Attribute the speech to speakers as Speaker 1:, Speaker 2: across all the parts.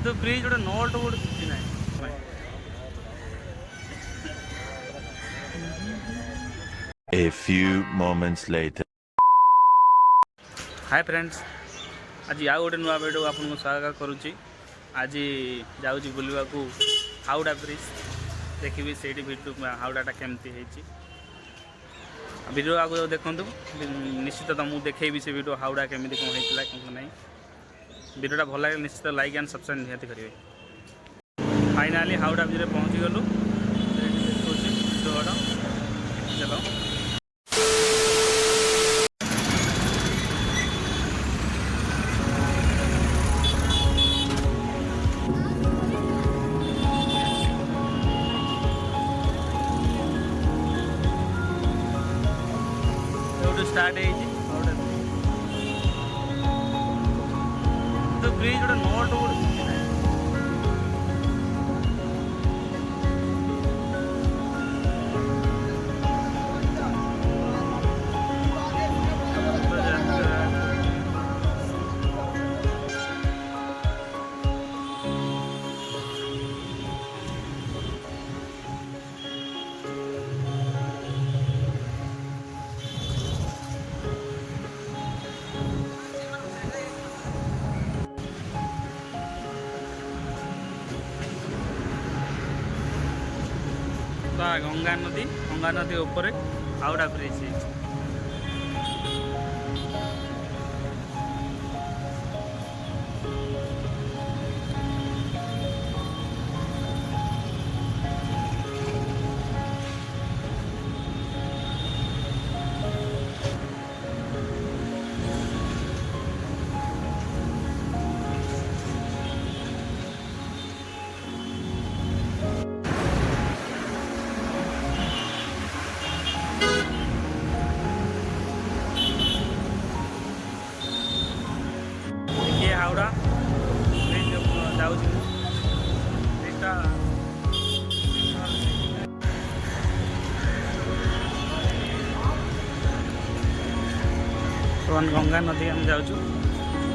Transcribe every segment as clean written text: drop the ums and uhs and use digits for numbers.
Speaker 1: तो फ्रिज गोटे नट गोटे किसी ना
Speaker 2: A few moments later.
Speaker 1: Hi friends, आज आउ गोटे नुआ वीडियो आपको स्वागत करुच्ची। आज जाऊँगी बुलवा को हावड़ा ब्रिज देखी से वीडियो हावड़ाटा केमती वीडियो आगे देखूँ निश्चित तो मुझे देखेबी से वीडियो हावड़ा केमी कौन होता कौन ना वीडियोटा भल लगे निश्चित लाइक एंड सब्सक्राइब निहाती करेंगे। फाइनाली हावड़ा ब्रिज पहुँची गलु चलो स्टार्ट तो ब्रिज गोटे नट गोटे गंगा नदी ऊपर हावड़ा ब्रिज है। हावड़ा ब्रिज जाऊँ ब्रिजटा गंगा नदी आम जाऊँ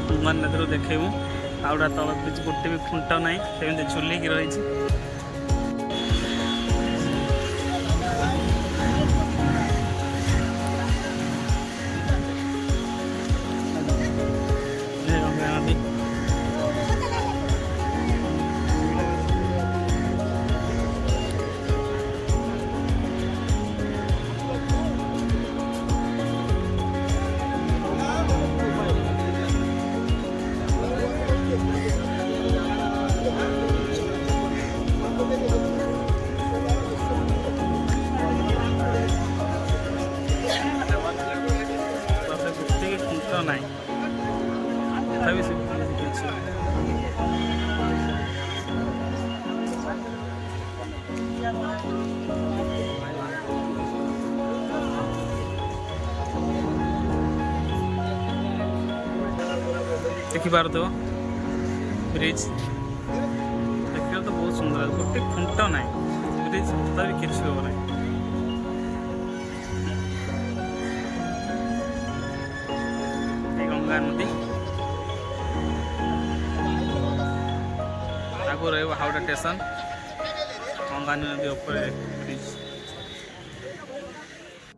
Speaker 1: गंगा नदी देखू हावड़ा तल ब्रिज गोटे भी खुंट ना सेमती झुलिकी रही। देखिपार तो ब्रिज देखिए तो बहुत सुंदर गोटे खुंट ना ब्रिज भी किसी हम ना गंगा नदी आगु रहा हावड़ा स्टेशन गंगा नदी ऊपर